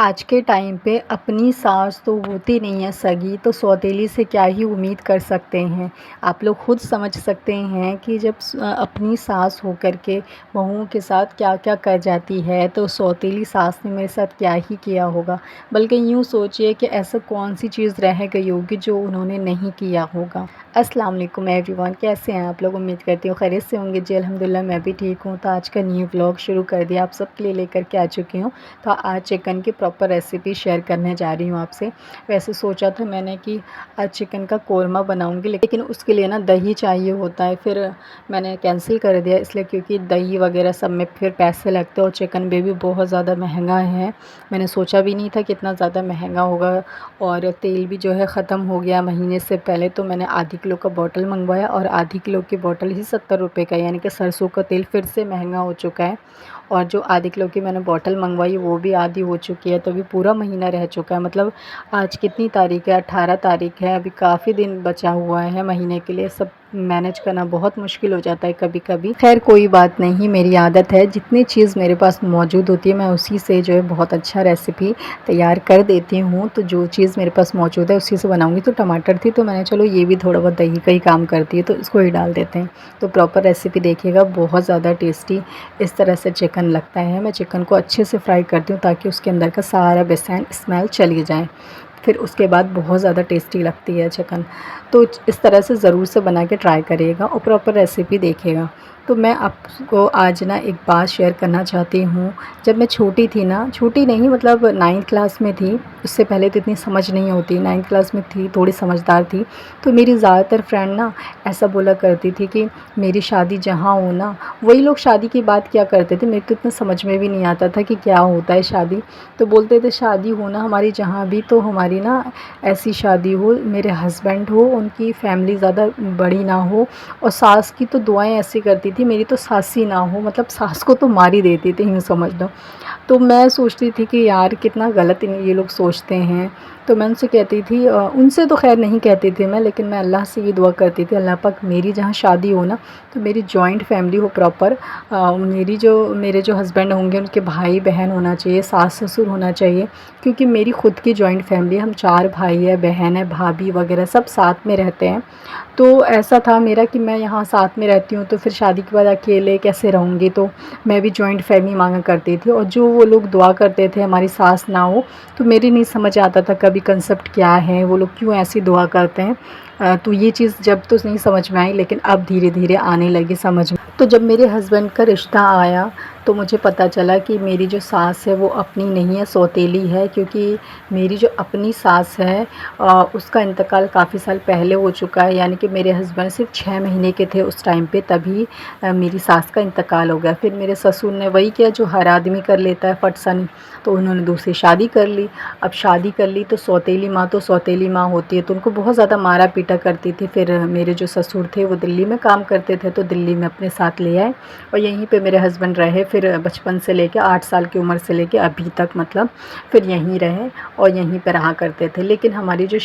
आज के टाइम पे अपनी सास तो होती नहीं है सगी, तो सौतेली से क्या ही उम्मीद कर सकते हैं। आप लोग खुद समझ सकते हैं कि जब अपनी सास होकर के बहुओं के साथ क्या क्या कर जाती है, तो सौतेली सास ने मेरे साथ क्या ही किया होगा। बल्कि यूँ सोचिए कि ऐसा कौन सी चीज़ रह गई होगी जो उन्होंने नहीं किया होगा। अस्सलाम वालेकुम एवरीवन, कैसे हैं आप लोग? उम्मीद करती हूँ खैरियत से होंगे जी। अल्हम्दुलिल्लाह मैं भी ठीक हूँ। तो आज का न्यू व्लॉग शुरू कर दिया, आप सबके लिए लेकर के आ चुकी हूँ। तो आज चिकन की प्रॉपर रेसिपी शेयर करने जा रही हूँ आपसे। वैसे सोचा था मैंने कि आज चिकन का कोरमा बनाऊँगी, लेकिन उसके लिए ना दही चाहिए होता है। फिर मैंने कैंसिल कर दिया इसलिए क्योंकि दही वगैरह सब में फिर पैसे लगते हैं और चिकन भी बहुत ज़्यादा महंगा है। मैंने सोचा भी नहीं था कि इतना ज़्यादा महंगा होगा। और तेल भी जो है ख़त्म हो गया महीने से पहले, तो मैंने आधी किलो का बॉटल मंगवाया और आधी किलो की बॉटल ही 70 रुपये का, यानी कि सरसों का तेल फिर से महंगा हो चुका है। और जो आधी किलो की मैंने बॉटल मंगवाई वो भी आधी हो चुकी है, तो अभी पूरा महीना रह चुका है। मतलब आज कितनी तारीख़ है? 18 तारीख़ है। अभी काफ़ी दिन बचा हुआ है महीने के लिए। सब मैनेज करना बहुत मुश्किल हो जाता है कभी कभी। खैर कोई बात नहीं, मेरी आदत है जितनी चीज़ मेरे पास मौजूद होती है मैं उसी से जो है बहुत अच्छा रेसिपी तैयार कर देती हूँ। तो जो चीज़ मेरे पास मौजूद है उसी से बनाऊँगी। तो टमाटर थी तो मैंने चलो ये भी थोड़ा बहुत दही का ही काम करती है तो इसको ही डाल देते हैं। तो प्रॉपर रेसिपी देखिएगा, बहुत ज़्यादा टेस्टी इस तरह से चिकन लगता है। मैं चिकन को अच्छे से फ्राई करती हूँ ताकि उसके अंदर का सारा बेसन स्मेल चली जाए। फिर उसके बाद बहुत ज़्यादा टेस्टी लगती है चिकन। तो इस तरह से ज़रूर से बना के ट्राई करिएगा और प्रॉपर रेसिपी देखिएगा। तो मैं आपको आज ना एक बात शेयर करना चाहती हूँ। जब मैं छोटी थी ना, छोटी नहीं मतलब 9th क्लास में थी, उससे पहले तो इतनी समझ नहीं होती। 9th क्लास में थी, थोड़ी समझदार थी। तो मेरी ज़्यादातर फ्रेंड ना ऐसा बोला करती थी कि मेरी शादी जहाँ हो ना, वही लोग शादी की बात क्या करते थे। मेरे को इतना समझ में भी नहीं आता था कि क्या होता है शादी। तो बोलते थे शादी हो ना हमारी जहाँ भी, तो हमारी ना ऐसी शादी हो, मेरे हस्बैंड हो, उनकी फैमिली ज़्यादा बड़ी ना हो, और सास की तो दुआएं ऐसी करती थी, मेरी तो सास ही ना हो, मतलब सास को तो मार ही देती थी, यूँ समझ लो। तो मैं सोचती थी कि यार कितना गलत ये लोग सोचते हैं। तो मैं उनसे कहती थी, उनसे तो खैर नहीं कहती थी मैं, लेकिन मैं अल्लाह से ये दुआ करती थी, अल्लाह पाक मेरी जहाँ शादी हो ना तो मेरी जॉइंट फैमिली हो प्रॉपर। मेरे जो हस्बैंड होंगे उनके भाई बहन होना चाहिए, सास ससुर होना चाहिए। क्योंकि मेरी ख़ुद की जॉइंट फैमिली है, हम 4 भाई है, बहन है, भाभी वगैरह सब साथ में रहते हैं। तो ऐसा था मेरा कि मैं यहाँ साथ में रहती हूँ तो फिर शादी के बाद अकेले कैसे रहूँगी। तो मैं भी जॉइंट फैमिली मांगा करती थी। और जो वो लोग दुआ करते थे हमारी सास ना हो, तो मेरी नहीं समझ आता था कभी कंसेप्ट क्या है, वो लोग क्यों ऐसी दुआ करते हैं। तो ये चीज़ जब तो नहीं समझ में आई, लेकिन अब धीरे धीरे आने लगी समझ में। तो जब मेरे हस्बैंड का रिश्ता आया तो मुझे पता चला कि मेरी जो सास है वो अपनी नहीं है, सौतेली है। क्योंकि मेरी जो अपनी सास है उसका इंतकाल काफ़ी साल पहले हो चुका है, यानी कि मेरे हस्बैंड सिर्फ 6 महीने के थे उस टाइम पे, तभी मेरी सास का इंतकाल हो गया। फिर मेरे ससुर ने वही किया जो हर आदमी कर लेता है, फटसन, तो उन्होंने दूसरी शादी कर ली। अब शादी कर ली तो सौतेली माँ तो सौतेली माँ होती है, तो उनको बहुत ज़्यादा मारा पीटा करती थी। फिर मेरे जो ससुर थे वो दिल्ली में काम करते थे, तो दिल्ली में अपने साथ ले आए और यहीं पे मेरे हस्बैंड रहे। फिर बचपन से लेके 8 साल की उम्र से लेके अभी तक, मतलब फिर यहीं रहे और यहीं पे रहा करते थे। लेकिन हमारी जो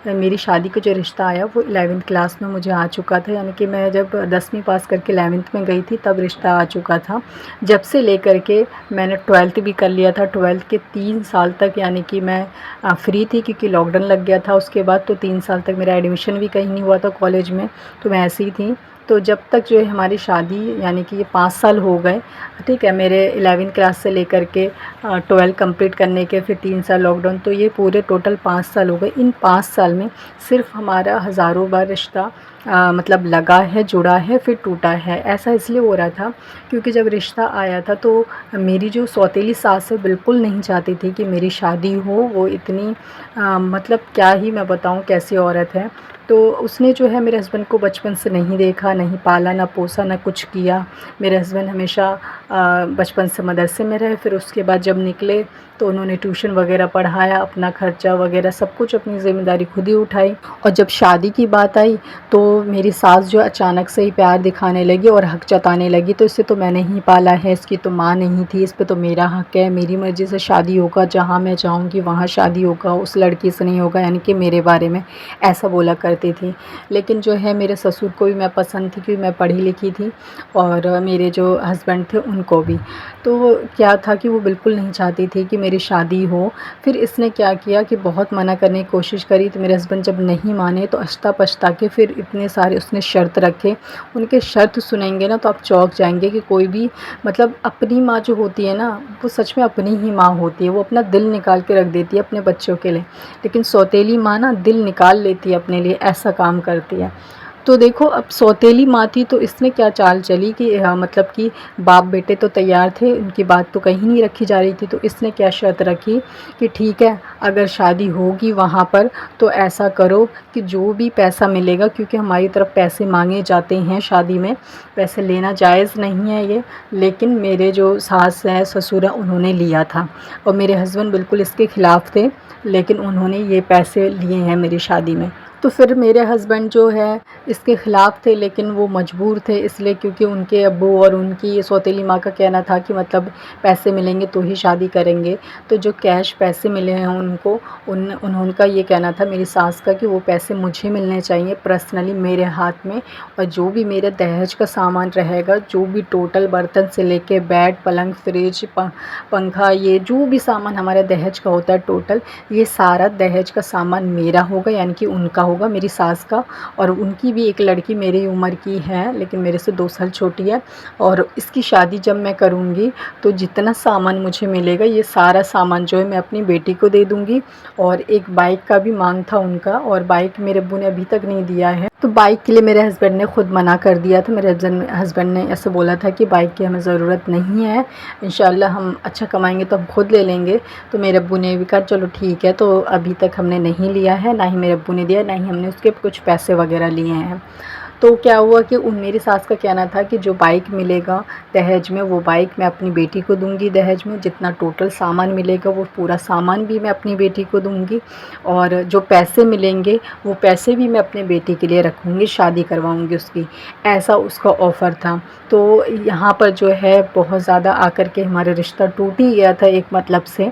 मेरी शादी का जो रिश्ता आया वो 11th क्लास में मुझे आ चुका था, यानी कि मैं जब 10वीं पास करके 11th में गई थी तब रिश्ता आ चुका था। जब से लेकर के मैंने 12th भी कर लिया था। 12th के 3 साल तक यानी कि मैं फ्री थी, क्योंकि लॉकडाउन लग गया था उसके बाद। तो 3 साल तक मेरा एडमिशन भी कहीं नहीं हुआ था कॉलेज में, तो मैं ऐसी ही थी। तो जब तक जो है हमारी शादी, यानी कि ये 5 साल हो गए, ठीक है, मेरे 11th क्लास से लेकर के 12 कंप्लीट करने के, फिर 3 साल लॉकडाउन, तो ये पूरे टोटल 5 साल हो गए। इन 5 साल में सिर्फ हमारा हज़ारों बार रिश्ता मतलब लगा है, जुड़ा है, फिर टूटा है। ऐसा इसलिए हो रहा था क्योंकि जब रिश्ता आया था तो मेरी जो सौतेली सास है बिल्कुल नहीं चाहती थी कि मेरी शादी हो। वो इतनी मतलब क्या ही मैं बताऊँ कैसी औरत है। तो उसने जो है मेरे हस्बैंड को बचपन से नहीं देखा, नहीं पाला, ना पोसा, ना कुछ किया। मेरे हस्बैंड हमेशा बचपन से मदरसे में रहे, फिर उसके बाद जब निकले तो उन्होंने ट्यूशन वगैरह पढ़ाया, अपना खर्चा वगैरह सब कुछ अपनी ज़िम्मेदारी खुद ही उठाई। और जब शादी की बात आई तो मेरी सास जो अचानक से ही प्यार दिखाने लगी और हक जताने लगी, तो इसे तो मैंने ही पाला है, इसकी तो माँ नहीं थी, इस पे तो मेरा हक है, मेरी मर्ज़ी से शादी होगा, जहाँ मैं चाहूँगी वहाँ शादी होगा, उस लड़की से नहीं होगा, यानी कि मेरे बारे में ऐसा बोला करती थी। लेकिन जो है मेरे ससुर को भी मैं पसंद थी, क्योंकि मैं पढ़ी लिखी थी और मेरे जो हस्बैंड थे उनको भी। तो क्या था कि वो बिल्कुल नहीं चाहती थी कि मेरी शादी हो। फिर इसने क्या किया कि बहुत मना करने की कोशिश करी, तो मेरे हस्बैंड जब नहीं माने तो अछता पछता के फिर इतने सारे उसने शर्त रखे। उनके शर्त सुनेंगे ना तो आप चौंक जाएंगे कि कोई भी, मतलब अपनी माँ जो होती है ना, वो सच में अपनी ही माँ होती है। वो अपना दिल निकाल के रख देती है अपने बच्चों के लिए, लेकिन सौतेली माँ ना दिल निकाल लेती है अपने लिए, ऐसा काम करती है। तो देखो, अब सौतेली माँ थी तो इसने क्या चाल चली कि मतलब कि बाप बेटे तो तैयार थे, उनकी बात तो कहीं नहीं रखी जा रही थी। तो इसने क्या शर्त रखी कि ठीक है, अगर शादी होगी वहाँ पर तो ऐसा करो कि जो भी पैसा मिलेगा, क्योंकि हमारी तरफ पैसे मांगे जाते हैं शादी में, पैसे लेना जायज़ नहीं है ये, लेकिन मेरे जो सास है ससुर है उन्होंने लिया था और मेरे हस्बैंड बिल्कुल इसके ख़िलाफ़ थे, लेकिन उन्होंने ये पैसे लिए हैं मेरी शादी में। तो फिर मेरे हस्बैंड जो है इसके ख़िलाफ़ थे, लेकिन वो मजबूर थे, इसलिए क्योंकि उनके अब्बू और उनकी सौतेली माँ का कहना था कि मतलब पैसे मिलेंगे तो ही शादी करेंगे। तो जो कैश पैसे मिले हैं उनको, उनका ये कहना था मेरी सास का कि वो पैसे मुझे मिलने चाहिए पर्सनली मेरे हाथ में, और जो भी मेरे दहेज का सामान रहेगा, जो भी टोटल बर्तन से लेके बेड, पलंग, फ्रिज, पंखा, ये जो भी सामान हमारे दहेज का होता है टोटल, ये सारा दहेज का सामान मेरा होगा, यानी कि उनका होगा, मेरी सास का। और उनकी भी एक लड़की मेरी उम्र की है, लेकिन मेरे से 2 साल छोटी है, और इसकी शादी जब मैं करूँगी तो जितना सामान मुझे मिलेगा ये सारा सामान जो है मैं अपनी बेटी को दे दूँगी। और एक बाइक का भी मांग था उनका, और बाइक मेरे अब्बू ने अभी तक नहीं दिया है। तो बाइक के लिए मेरे हस्बैंड ने खुद मना कर दिया था। मेरे हस्बैंड ने ऐसे बोला था कि बाइक की हमें ज़रूरत नहीं है, इंशाल्लाह हम अच्छा कमाएंगे तो हम खुद ले लेंगे। तो मेरे अब्बू ने भी कहा चलो ठीक है। तो अभी तक हमने नहीं लिया है, ना ही मेरे अब्बू ने दिया, ना ही हमने उसके कुछ पैसे वगैरह लिए हैं। तो क्या हुआ कि मेरी सास का कहना था कि जो बाइक मिलेगा दहेज में, वो बाइक मैं अपनी बेटी को दूंगी दहेज में, जितना टोटल सामान मिलेगा वो पूरा सामान भी मैं अपनी बेटी को दूंगी, और जो पैसे मिलेंगे वो पैसे भी मैं अपने बेटी के लिए रखूँगी, शादी करवाऊँगी उसकी, ऐसा उसका ऑफ़र था। तो यहाँ पर जो है बहुत ज़्यादा आकर के हमारा रिश्ता टूट ही गया था एक मतलब से।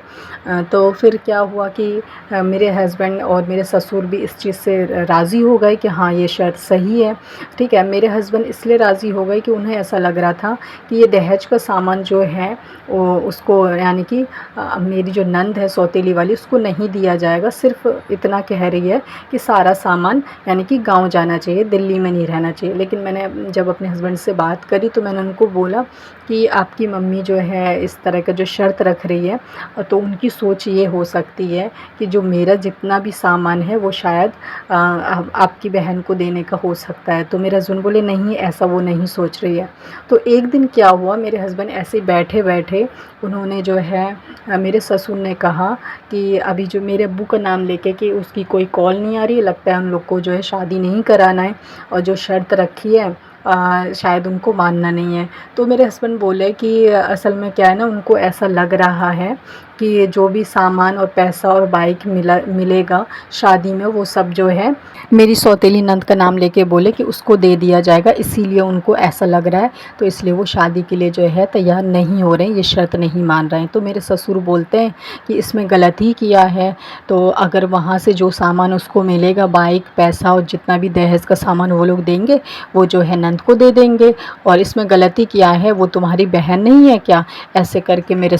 तो फिर क्या हुआ कि मेरे हस्बैंड और मेरे ससुर भी इस चीज़ से राज़ी हो गए कि हाँ ये शर्त सही है, ठीक है। मेरे हस्बैंड इसलिए राज़ी हो गए कि उन्हें ऐसा लग रहा था कि ये दहेज का सामान जो है वो उसको, यानी कि मेरी जो नंद है सौतेली वाली, उसको नहीं दिया जाएगा, सिर्फ इतना कह रही है कि सारा सामान यानी कि गांव जाना चाहिए, दिल्ली में नहीं रहना चाहिए। लेकिन मैंने जब अपने हस्बैंड से बात करी तो मैंने उनको बोला कि आपकी मम्मी जो है इस तरह का जो शर्त रख रही है, तो उनकी सोच ये हो सकती है कि जो मेरा जितना भी सामान है वो शायद आपकी बहन को देने का हो सकता है। तो मेरे हस्बैंड बोले नहीं, ऐसा वो नहीं सोच रही है। तो एक दिन क्या हुआ, मेरे हस्बैंड ऐसे बैठे बैठे उन्होंने जो है मेरे ससुर ने कहा कि अभी जो मेरे अब्बू का नाम लेके कि उसकी कोई कॉल नहीं आ रही है, लगता है उन लोग को जो है शादी नहीं कराना है, और जो शर्त रखी है शायद उनको मानना नहीं है। तो मेरे हस्बैंड बोले कि असल में क्या है ना, उनको ऐसा लग रहा है कि जो भी सामान और पैसा और बाइक मिलेगा शादी में, वो सब जो है मेरी सौतेली नंद का नाम लेके बोले कि उसको दे दिया जाएगा, इसीलिए उनको ऐसा लग रहा है, तो इसलिए वो शादी के लिए जो है तैयार नहीं हो रहे हैं, ये शर्त नहीं मान रहे हैं। तो मेरे ससुर बोलते हैं कि इसमें गलती किया है, तो अगर वहाँ से जो सामान उसको मिलेगा, बाइक, पैसा और जितना भी दहेज का सामान वो लोग देंगे, वो जो है नंद को दे देंगे, और इसमें गलती किया है वो तुम्हारी बहन नहीं है क्या? ऐसे करके मेरे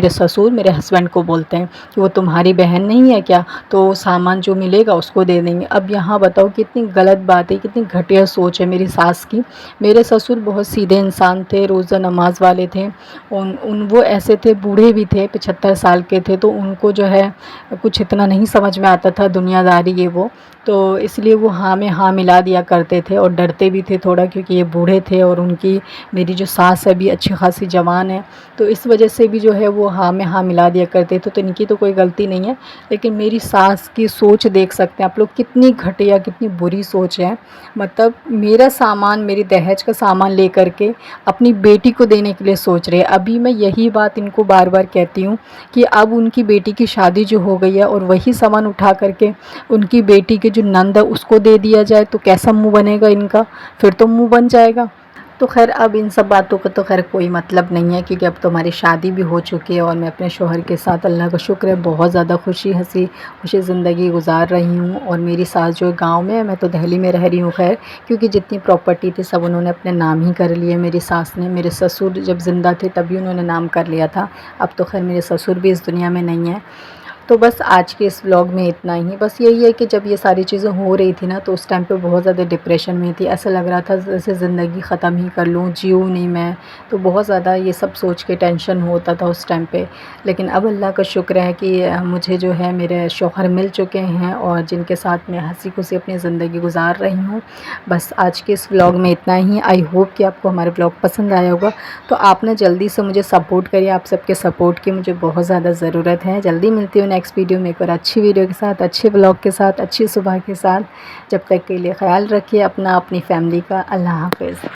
ससुर मेरे हस्बैंड को बोलते हैं कि वो तुम्हारी बहन नहीं है क्या, तो सामान जो मिलेगा उसको दे देंगे। अब यहाँ बताओ कितनी गलत बात है, कितनी घटिया सोच है मेरी सास की। मेरे ससुर बहुत सीधे इंसान थे, रोज़ा नमाज वाले थे, वो ऐसे थे, बूढ़े भी थे, 75 साल के थे, तो उनको जो है कुछ इतना नहीं समझ में आता था दुनियादारी ये वो, तो इसलिए वो हाँ में हाँ मिला दिया करते थे, और डरते भी थे थोड़ा, क्योंकि ये बूढ़े थे और उनकी मेरी जो सास है भी अच्छी खासी जवान है, तो इस वजह से भी जो है वो हाँ में हाँ मिला दिया करते थे। तो इनकी तो कोई गलती नहीं है, लेकिन मेरी सास की सोच देख सकते हैं आप लोग, कितनी घटिया, कितनी बुरी सोच है। मतलब मेरा सामान, मेरी दहेज का सामान ले करके अपनी बेटी को देने के लिए सोच रहे हैं। अभी मैं यही बात इनको बार बार कहती हूँ कि अब उनकी बेटी की शादी जो हो गई है, और वही सामान उठा करके उनकी बेटी के जो नंद है उसको दे दिया जाए तो कैसा मुँह बनेगा इनका, फिर तो मुँह बन जाएगा। तो खैर अब इन सब बातों का तो खैर कोई मतलब नहीं है, क्योंकि अब तो हमारी शादी भी हो चुकी है और मैं अपने शौहर के साथ अल्लाह का शुक्र है बहुत ज़्यादा खुशी ज़िंदगी गुजार रही हूँ। और मेरी सास जो है गाँव में है, मैं तो दिल्ली में रह रही हूँ खैर, क्योंकि जितनी प्रॉपर्टी थी सब उन्होंने अपने नाम ही कर लिए मेरी सास ने। मेरे ससुर जब ज़िंदा थे तभी उन्होंने नाम कर लिया था, अब तो खैर मेरे ससुर भी इस दुनिया में नहीं है। तो बस आज के इस व्लॉग में इतना ही। बस यही है कि जब ये सारी चीज़ें हो रही थी ना, तो उस टाइम पे बहुत ज़्यादा डिप्रेशन में थी। ऐसा लग रहा था जैसे ज़िंदगी ख़त्म ही कर लूँ, जीऊँ नहीं मैं। तो बहुत ज़्यादा ये सब सोच के टेंशन होता था उस टाइम पे। लेकिन अब अल्लाह का शुक्र है कि मुझे जो है मेरे शौहर मिल चुके हैं और जिनके साथ मैं हँसी-खुशी अपनी ज़िंदगी गुज़ार रही हूँ। बस आज के इस व्लॉग में इतना ही। आई होप कि आपको हमारा व्लॉग पसंद आया होगा। तो आप ना जल्दी से मुझे सपोर्ट करिए, आप सबके सपोर्ट की मुझे बहुत ज़्यादा ज़रूरत है। जल्दी मिलती हूँ नेक्स्ट वीडियो में एक और अच्छी वीडियो के साथ, अच्छे व्लॉग के साथ, अच्छी सुबह के साथ। जब तक के लिए ख्याल रखिए अपना, अपनी फैमिली का। अल्लाह हाफ़िज़।